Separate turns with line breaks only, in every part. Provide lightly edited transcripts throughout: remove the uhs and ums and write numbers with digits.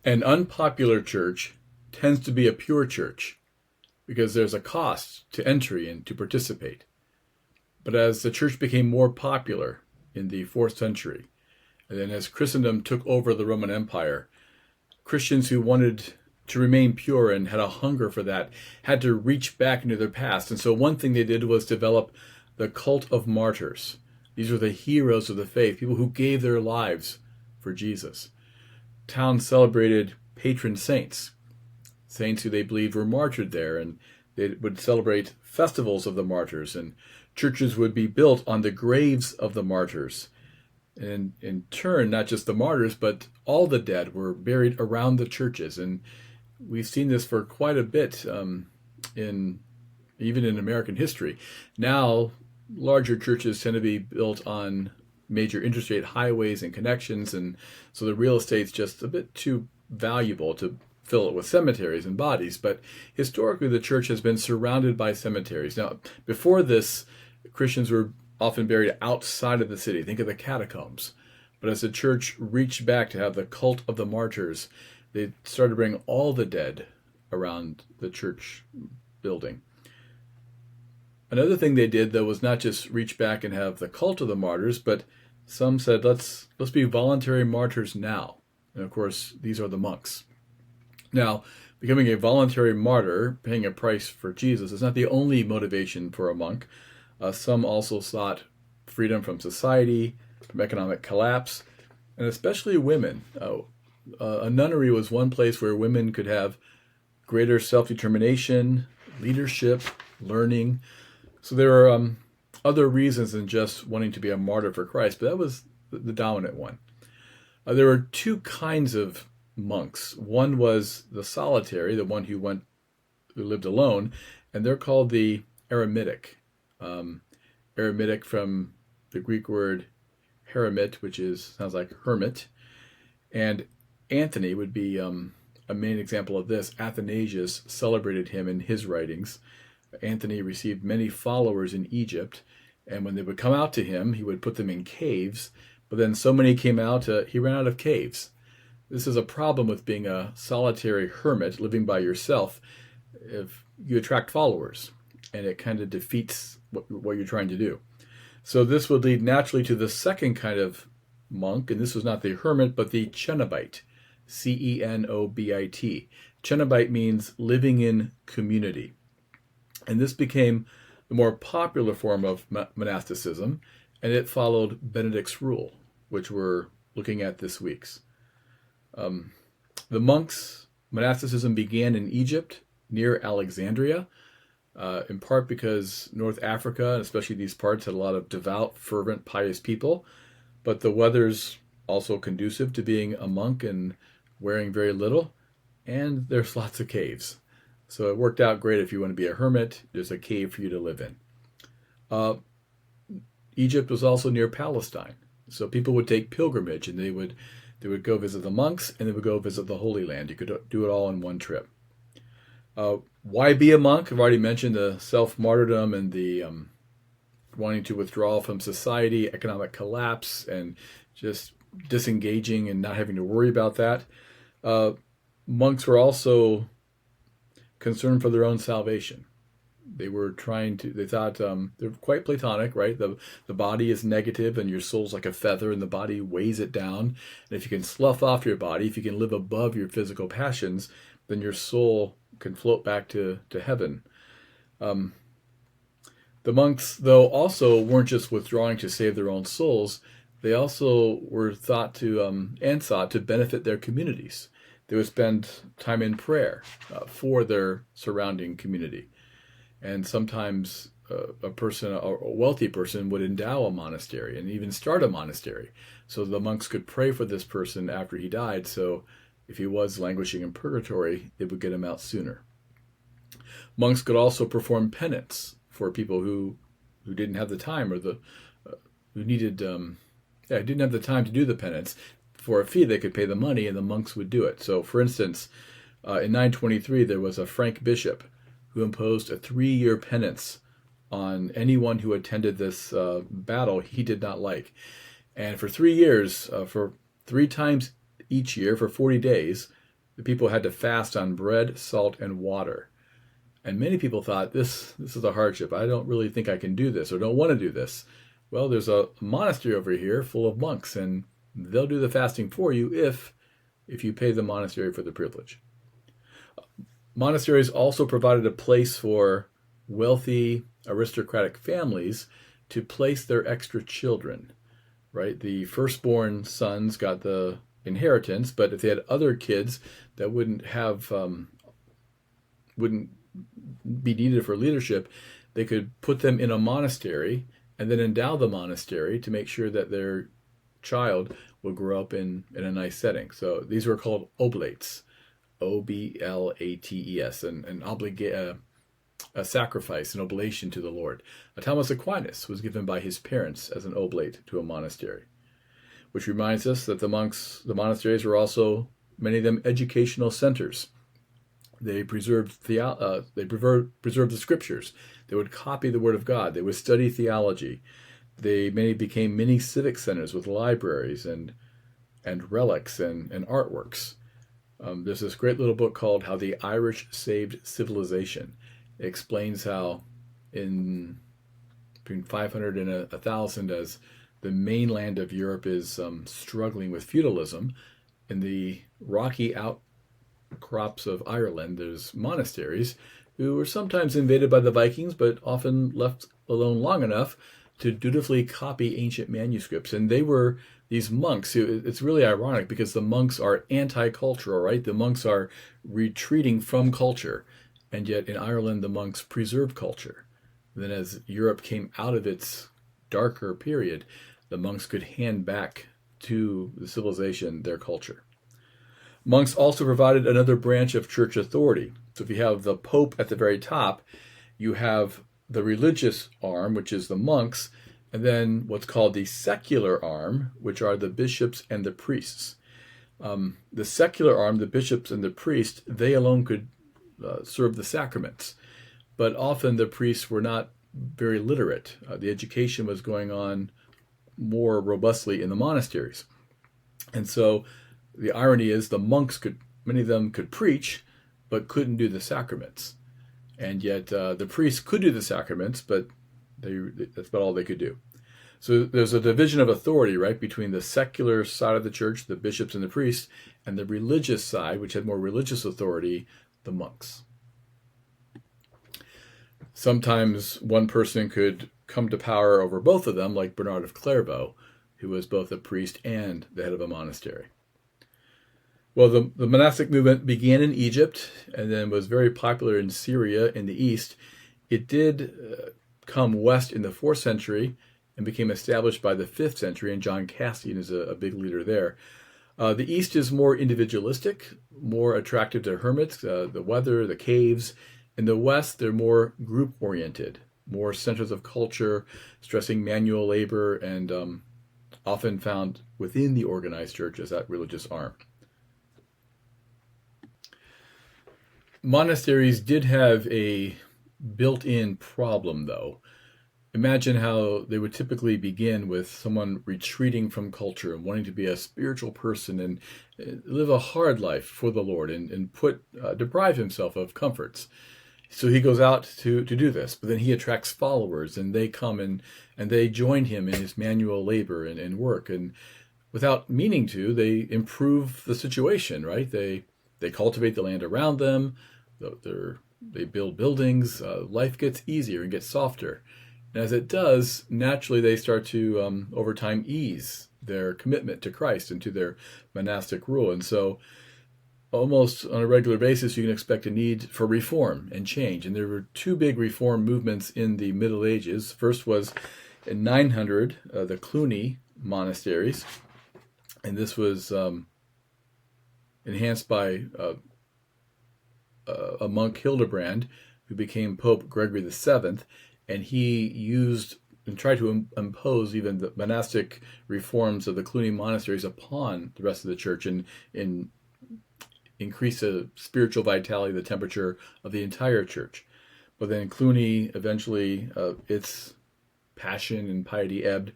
An unpopular church tends to be a pure church because there's a cost to entry and to participate. But as the church became more popular in the 4th century, and then as Christendom took over the Roman Empire, Christians who wanted to remain pure and had a hunger for that had to reach back into their past. And so one thing they did was develop the cult of martyrs. These were the heroes of the faith, people who gave their lives for Jesus. Towns celebrated patron saints, saints who they believed were martyred there, and they would celebrate festivals of the martyrs, and churches would be built on the graves of the martyrs. And in turn, not just the martyrs, but all the dead were buried around the churches. And we've seen this for quite a bit even in American history. Now, larger churches tend to be built on major interstate highways and connections, and so the real estate's just a bit too valuable to fill it with cemeteries and bodies. But historically, the church has been surrounded by cemeteries. Now, before this, Christians were often buried outside of the city. Think of the catacombs. But as the church reached back to have the cult of the martyrs, they started to bring all the dead around the church building. Another thing they did, though, was not just reach back and have the cult of the martyrs, but some said, let's be voluntary martyrs now. And of course, these are the monks. Now, becoming a voluntary martyr, paying a price for Jesus, is not the only motivation for a monk. Some also sought freedom from society, from economic collapse, and especially women. A nunnery was one place where women could have greater self-determination, leadership, learning. So there are other reasons than just wanting to be a martyr for Christ, but that was the dominant one. There were two kinds of monks. One was the solitary, the one who lived alone, and they're called the eremitic. Eremitic from the Greek word heremit, which sounds like hermit, and Anthony would be a main example of this. Athanasius celebrated him in his writings. Anthony received many followers in Egypt, and when they would come out to him, he would put them in caves, but then so many came out, he ran out of caves. This is a problem with being a solitary hermit, living by yourself. If you attract followers, and it kind of defeats what you're trying to do. So this would lead naturally to the second kind of monk, and this was not the hermit, but the Cenobite, Cenobit. Cenobite means living in community. And this became the more popular form of monasticism, and it followed Benedict's rule, which we're looking at this week's. The monks' monasticism began in Egypt, near Alexandria, in part because North Africa, and especially these parts, had a lot of devout, fervent, pious people, but the weather's also conducive to being a monk and wearing very little, and there's lots of caves. So it worked out great if you want to be a hermit. There's a cave for you to live in. Egypt was also near Palestine, so people would take pilgrimage, and they would go visit the monks, and they would go visit the Holy Land. You could do it all in one trip. Why be a monk? I've already mentioned the self-martyrdom and the wanting to withdraw from society, economic collapse, and just disengaging and not having to worry about that. Monks were also concerned for their own salvation. They thought they're quite Platonic, right? The body is negative and your soul's like a feather and the body weighs it down. And if you can slough off your body, if you can live above your physical passions, then your soul can float back to heaven. The monks, though, also weren't just withdrawing to save their own souls. They also were thought to and sought to benefit their communities. They would spend time in prayer for their surrounding community. And sometimes a wealthy person would endow a monastery and even start a monastery. So the monks could pray for this person after he died. So if he was languishing in purgatory, it would get him out sooner. Monks could also perform penance for people who didn't have the time or who needed didn't have the time to do the penance. For a fee, they could pay the money, and the monks would do it. So, for instance, in 923, there was a Frank bishop who imposed a 3-year penance on anyone who attended this battle he did not like. And for 3 years, for 3 times each year, for 40 days, The people had to fast on bread, salt, and water. And many people thought, this is a hardship. I don't really think I can do this or don't want to do this. Well, there's a monastery over here full of monks, and they'll do the fasting for you if you pay the monastery for the privilege. Monasteries also provided a place for wealthy aristocratic families to place their extra children, right? The firstborn sons got the inheritance, but if they had other kids that wouldn't be needed for leadership, they could put them in a monastery and then endow the monastery to make sure that their child will grow up in a nice setting. So these were called oblates, Oblates, a sacrifice, an oblation to the Lord. Thomas Aquinas was given by his parents as an oblate to a monastery, which reminds us that the monasteries were also, many of them, educational centers. They preserved the scriptures. They would copy the Word of God. They would study theology. Many became mini civic centers with libraries and relics and artworks. There's this great little book called How the Irish Saved Civilization. It explains how in between 500 and 1,000, as the mainland of Europe is struggling with feudalism, in the rocky outcrops of Ireland, there's monasteries who were sometimes invaded by the Vikings, but often left alone long enough to dutifully copy ancient manuscripts. And they were these monks who, it's really ironic because the monks are anti-cultural, right? The monks are retreating from culture. And yet in Ireland, the monks preserved culture. And then as Europe came out of its darker period, the monks could hand back to the civilization their culture. Monks also provided another branch of church authority. So if you have the Pope at the very top, you have the religious arm, which is the monks, and then what's called the secular arm, which are the bishops and the priests. The secular arm, the bishops and the priests, they alone could serve the sacraments. But often the priests were not very literate. The education was going on more robustly in the monasteries. And so the irony is the monks many of them could preach, but couldn't do the sacraments. And yet the priests could do the sacraments, but that's about all they could do. So there's a division of authority, right, between the secular side of the church, the bishops and the priests, and the religious side, which had more religious authority, the monks. Sometimes one person could come to power over both of them, like Bernard of Clairvaux, who was both a priest and the head of a monastery. Well, the monastic movement began in Egypt and then was very popular in Syria in the east. It did come west in the 4th century and became established by the 5th century, and John Cassian is a big leader there. The east is more individualistic, more attractive to hermits, the weather, the caves. In the west, they're more group-oriented, more centers of culture, stressing manual labor, and often found within the organized church as that religious arm. Monasteries did have a built-in problem, though. Imagine how they would typically begin with someone retreating from culture and wanting to be a spiritual person and live a hard life for the Lord and deprive himself of comforts. So he goes out to do this, but then he attracts followers, and they come and they join him in his manual labor and work. And without meaning to, they improve the situation, right? They cultivate the land around them. They build buildings. Life gets easier and gets softer. And as it does, naturally they start to, over time, ease their commitment to Christ and to their monastic rule. And so almost on a regular basis, you can expect a need for reform and change. And there were two big reform movements in the Middle Ages. First was in 900, the Cluny monasteries. And this was enhanced by a monk, Hildebrand, who became Pope Gregory VII. And he used and tried to impose even the monastic reforms of the Cluny monasteries upon the rest of the church and increase the spiritual vitality, the temperature of the entire church. But then Cluny eventually, its passion and piety ebbed.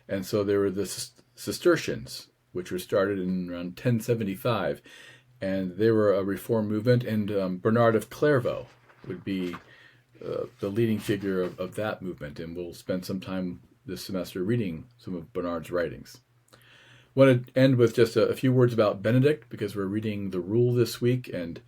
And so there were the Cistercians, which were started in around 1075. and they were a reform movement, and Bernard of Clairvaux would be the leading figure of that movement, and we'll spend some time this semester reading some of Bernard's writings. I want to end with just a few words about Benedict, because we're reading the Rule this week, and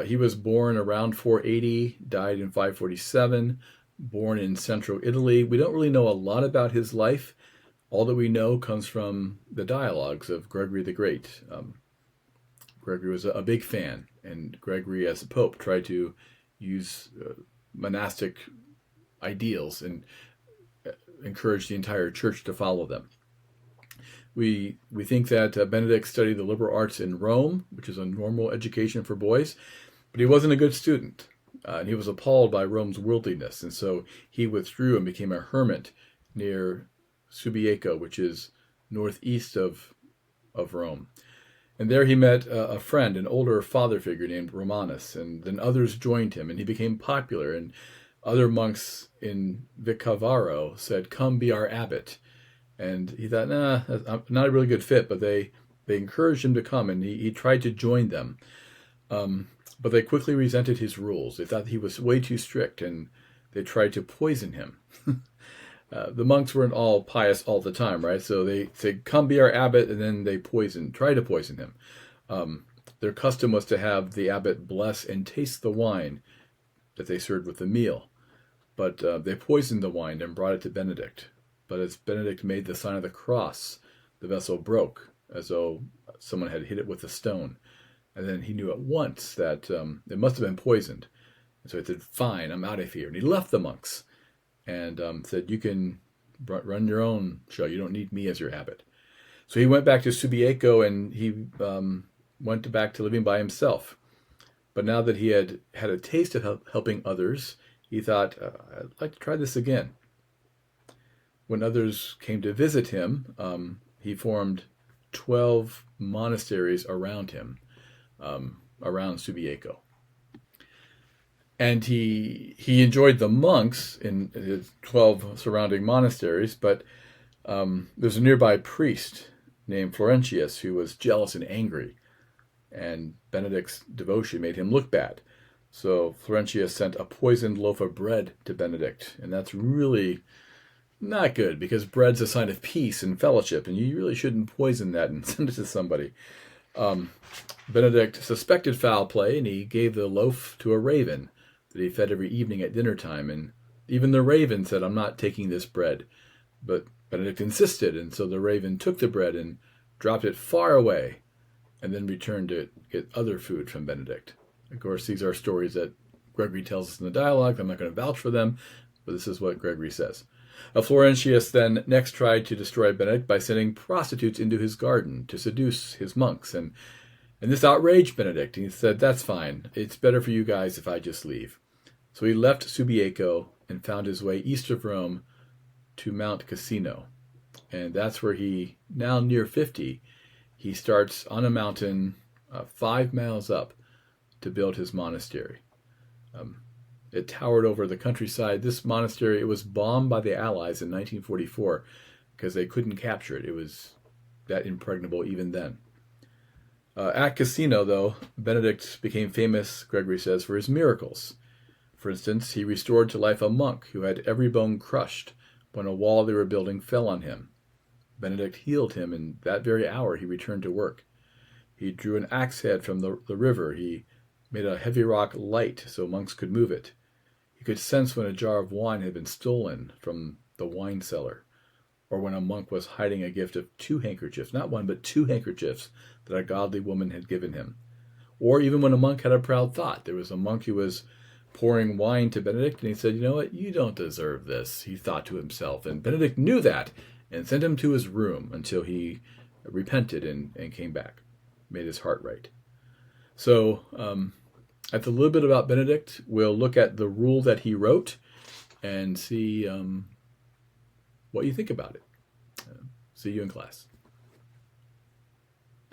he was born around 480, died in 547, born in central Italy. We don't really know a lot about his life. All that we know comes from the dialogues of Gregory the Great. Gregory was a big fan, and Gregory, as a pope, tried to use monastic ideals and encourage the entire church to follow them. We think that Benedict studied the liberal arts in Rome, which is a normal education for boys, but he wasn't a good student. And he was appalled by Rome's worldliness, and so he withdrew and became a hermit near Subiaco, which is northeast of Rome. And there he met a friend, an older father figure named Romanus, and then others joined him, and he became popular. And other monks in Vicavaro said, "Come be our abbot." And he thought, nah, I'm not a really good fit, but they encouraged him to come, and he tried to join them. But they quickly resented his rules. They thought he was way too strict, and they tried to poison him. The monks weren't all pious all the time, right? So they said, "Come be our abbot," and then they tried to poison him. Their custom was to have the abbot bless and taste the wine that they served with the meal. But they poisoned the wine and brought it to Benedict. But as Benedict made the sign of the cross, the vessel broke, as though someone had hit it with a stone. And then he knew at once that it must have been poisoned. And so he said, "Fine, I'm out of here." And he left the monks and said, "You can run your own show. You don't need me as your abbot." So he went back to Subiaco, and he went back to living by himself. But now that he had had a taste of helping others, he thought, I'd like to try this again. When others came to visit him, he formed 12 monasteries around him, around Subiaco. And he enjoyed the monks in his 12 surrounding monasteries, but there's a nearby priest named Florentius who was jealous and angry, and Benedict's devotion made him look bad. So Florentius sent a poisoned loaf of bread to Benedict, and that's really not good, because bread's a sign of peace and fellowship, and you really shouldn't poison that and send it to somebody. Benedict suspected foul play, and he gave the loaf to a raven that he fed every evening at dinner time, and even the raven said, "I'm not taking this bread." But Benedict insisted, and so the raven took the bread and dropped it far away, and then returned to get other food from Benedict. Of course, these are stories that Gregory tells us in the dialogue. I'm not going to vouch for them, but this is what Gregory says. Florentius then next tried to destroy Benedict by sending prostitutes into his garden to seduce his monks, and this outraged Benedict. He said, "That's fine. It's better for you guys if I just leave." So he left Subiaco and found his way east of Rome to Mount Cassino. And that's where now near 50, he starts on a mountain 5 miles up to build his monastery. It towered over the countryside. This monastery, it was bombed by the Allies in 1944 because they couldn't capture it. It was that impregnable even then. At Cassino, though, Benedict became famous, Gregory says, for his miracles. For instance, he restored to life a monk who had every bone crushed when a wall they were building fell on him. Benedict healed him, and that very hour he returned to work. He drew an axe head from the river. He made a heavy rock light so monks could move it. He could sense when a jar of wine had been stolen from the wine cellar, or when a monk was hiding a gift of 2 handkerchiefs, not 1, but 2 handkerchiefs that a godly woman had given him. Or even when a monk had a proud thought. There was a monk who was pouring wine to Benedict, and he said, "You know what, you don't deserve this," he thought to himself. And Benedict knew that and sent him to his room until he repented and came back, made his heart right. So that's a little bit about Benedict. We'll look at the rule that he wrote and see what you think about it. See you in class.